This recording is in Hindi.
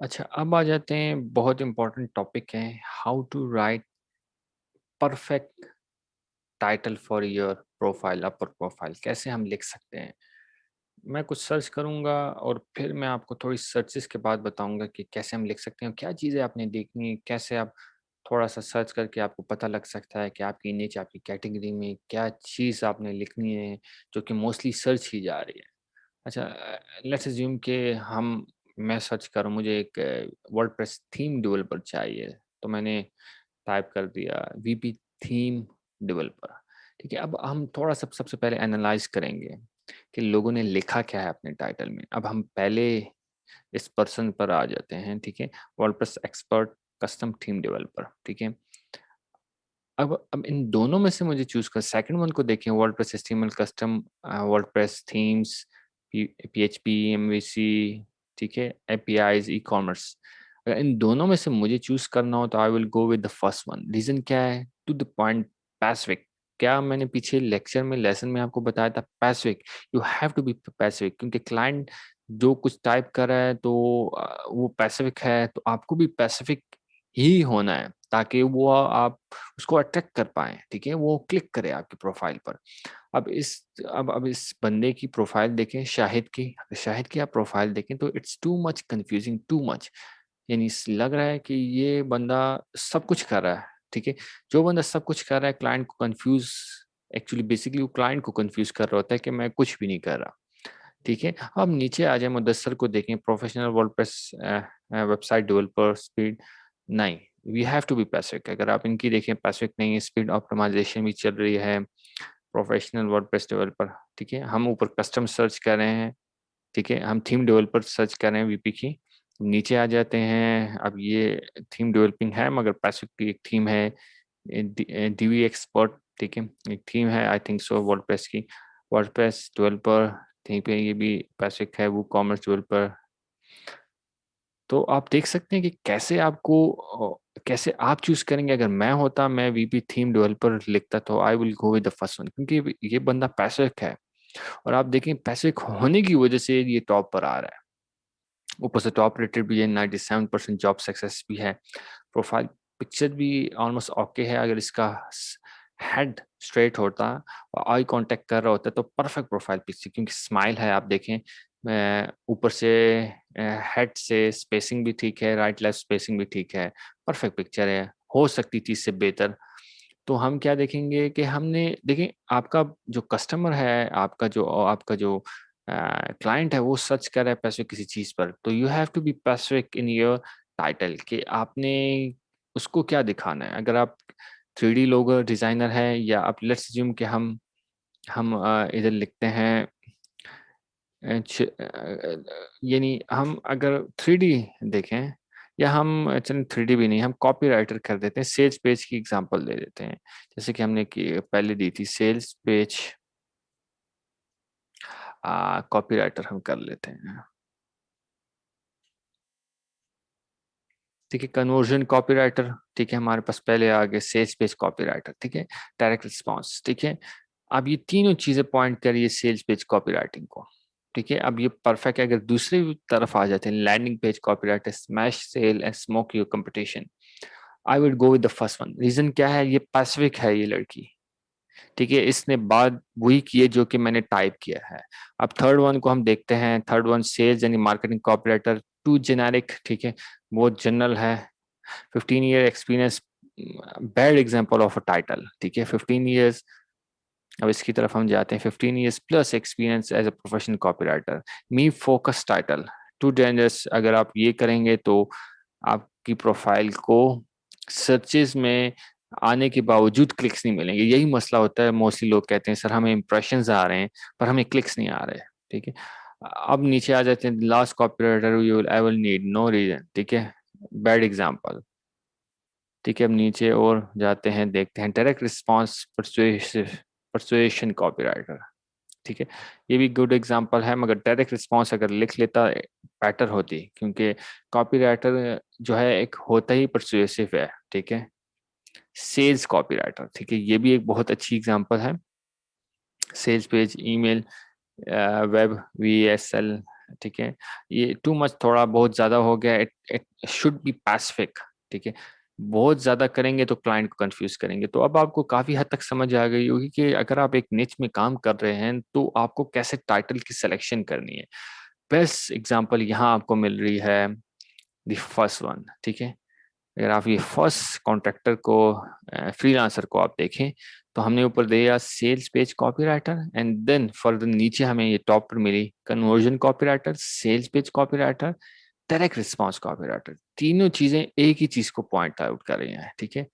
अच्छा, अब आ जाते हैं, बहुत इम्पोर्टेंट टॉपिक है, how to write perfect title for your profile, upper profile कैसे हम लिख सकते हैं। मैं कुछ सर्च करूंगा और फिर मैं आपको थोड़ी सर्चेस के बाद बताऊंगा कि कैसे हम लिख सकते हैं, क्या चीज़ें आपने देखनी है, कैसे आप थोड़ा सा सर्च करके आपको पता लग सकता है कि आपकी निच, आपकी कैटेगरी में क्या चीज़ आपने लिखनी है जो कि मोस्टली सर्च की जा रही है। अच्छा, लेट्स अज्यूम कि हम मैं सर्च करूँ, मुझे एक वर्डप्रेस थीम डेवलपर चाहिए, तो मैंने टाइप कर दिया वीपी थीम डेवलपर। ठीक है, अब हम थोड़ा सा सबसे पहले एनालाइज करेंगे कि लोगों ने लिखा क्या है अपने टाइटल में। अब हम पहले इस पर्सन पर आ जाते हैं। ठीक है, WordPress expert custom theme developer. ठीक है, अब इन दोनों में से मुझे चूज कर सेकंड वन को देखें, WordPress HTML custom, WordPress themes, PHP, MVC. ठीक है, एपीआईज, ई कॉमर्स। अगर इन दोनों में से मुझे चूज करना हो तो I will go with the first one. Reason क्या है? To the point, pacific. क्या मैंने पीछे लेक्चर में, लेसन में आपको बताया था? Pacific, you have to be pacific, क्योंकि क्लाइंट जो कुछ टाइप कर रहा है तो वो पैसिफिक है, तो आपको भी पैसिफिक ही होना है ताकि वो आप उसको अट्रैक्ट कर पाए। ठीक है, वो क्लिक करे आपकी प्रोफाइल पर। अब इस बंदे की प्रोफाइल देखें, शाहिद की आप प्रोफाइल देखें तो it's too much confusing, too much. यानी लग रहा है कि ये बंदा सब कुछ कर रहा है। ठीक है, जो बंदा सब कुछ कर रहा है क्लाइंट को कंफ्यूज, एक्चुअली बेसिकली वो क्लाइंट को कंफ्यूज कर रहा होता है कि मैं कुछ भी नहीं कर रहा। ठीक है, अब नीचे आ जाए, मुदस्सर को देखें, professional wordpress website developer, speed. नहीं, we have to be pacific. अगर आप इनकी देखें, पैसिफिक नहीं है, स्पीड ऑप्टिमाइजेशन भी चल रही है, प्रोफेशनल वर्डप्रेस डेवलपर। ठीक है, हम ऊपर कस्टम सर्च कर रहे हैं। ठीक है, हम थीम डेवलपर सर्च कर रहे हैं वीपी की। नीचे आ जाते हैं, अब ये थीम डेवलपिंग है मगर पैसिफिक की एक थीम है, डीवी एक्सपर्ट। ठीक है, एक थीम है आई थिंक सो वर्डप्रेस की, वर्डप्रेस डेवलपर। कहीं पे ये भी पैसिफिक है, वो कॉमर्स डेवलपर। तो आप देख सकते हैं कि कैसे आप चूज करेंगे। अगर मैं होता, मैं वीपी थीम डेवलपर लिखता तो I will go with the first one, क्योंकि ये बंदा पैसिफिक है। और आप देखें, पैसिफिक होने की वजह से ये टॉप पर आ रहा है। ऊपर से टॉप रेटेड भी है, 97% जॉब सक्सेस भी है। प्रोफाइल पिक्चर भी ऑलमोस्ट ओके है। अगर इसका हेड स्ट्रेट होता और आई कांटेक्ट कर रहा होता तो परफेक्ट प्रोफाइल पिक्चर, क्योंकि स्माइल है आप देखें। ऊपर से हेड से स्पेसिंग भी ठीक है, राइट लेफ्ट स्पेसिंग भी ठीक है, परफेक्ट पिक्चर है। हो सकती चीज से बेहतर। तो हम क्या देखेंगे कि हमने देखें, आपका जो कस्टमर है, आपका जो क्लाइंट है, वो सर्च कर रहा है पैसे किसी चीज पर, तो you have to be pacific in your title कि आपने उसको क्या दिखाना है। अगर आप 3D लोगो डिजाइनर है, या आप लेट्स अज्यूम कि हम इधर लिखते हैं, यानी हम अगर 3D देखें, या हम चलें 3D भी नहीं, हम कॉपी राइटर कर देते हैं, सेल्स पेज की एग्जांपल दे देते हैं। जैसे कि हमने पहले दी थी सेल्स पेज, कॉपी राइटर हम कर लेते हैं। ठीक है, कन्वर्जन कॉपी राइटर। ठीक है, हमारे पास पहले आ गए सेल्स पेज कॉपी राइटर। ठीक है, डायरेक्ट रिस्पॉन्स। ठीक है, अब ये तीनों चीजें पॉइंट करिए सेल्स पेज कॉपी राइटिंग को। ठीक है, अब ये परफेक्ट है। अगर दूसरी तरफ आ जाते हैं, landing page copy writer, smash sell and smoke your competition, I would go with the first one. Reason क्या है? ये पैसिफिक है ये लड़की। ठीक है, इसने बात वही की है जो कि मैंने टाइप किया है। अब थर्ड वन को हम देखते हैं। थर्ड वन सेल्स यानी मार्केटिंग कॉपरेटर, टू जेनेरिक। ठीक है, बहुत जनरल है। 15 year experience, bad example of a title. ठीक है, 15 ईयर्स। अब इसकी तरफ हम जाते हैं, 15 years plus experience as a professional copywriter, me focus title, too dangerous. अगर आप ये करेंगे तो आपकी प्रोफाइल को सर्चेज में आने के बावजूद क्लिक्स नहीं मिलेंगे। यही मसला होता है, मोस्टली लोग कहते हैं सर हमें इंप्रेशंस आ रहे हैं पर हमें क्लिक्स नहीं आ रहे। ठीक है, अब नीचे आ जाते हैं, last copywriter you will I will need no reason. ठीक है, बैड एग्जाम्पल। ठीक है, अब नीचे और जाते हैं, देखते हैं डायरेक्ट रिस्पॉन्स परसुएशन कॉपीराइटर। ठीक है, ये भी गुड एग्जांपल है, मगर डायरेक्ट रिस्पॉन्स अगर लिख लेता बेटर होती, क्योंकि कॉपीराइटर जो है एक होता ही परसुएसिव है। ठीक है, सेल्स कॉपीराइटर। ठीक है, ये भी एक बहुत अच्छी एग्जांपल है। Sales page, email, web, VSL, ठीक है, ये टू मच थोड़ा बहुत ज्यादा हो गया, it it should be Pacific. ठीक है, बहुत ज्यादा करेंगे तो क्लाइंट को कंफ्यूज करेंगे। तो अब आपको काफी हद तक समझ आ गई होगी कि अगर आप एक निच में काम कर रहे हैं तो आपको कैसे टाइटल की सिलेक्शन करनी है। बेस्ट एग्जांपल यहाँ आपको मिल रही है, द फर्स्ट वन। ठीक है, अगर आप ये फर्स्ट कॉन्ट्रैक्टर को, फ्रीलांसर को आप देखें, तो हमने ऊपर दिया sales page copywriter, and then further नीचे हमें ये टॉप पर मिली conversion copywriter, sales page copywriter, direct response copywriter. तीनों चीजें एक ही चीज को पॉइंट आउट कर रही हैं। ठीक है,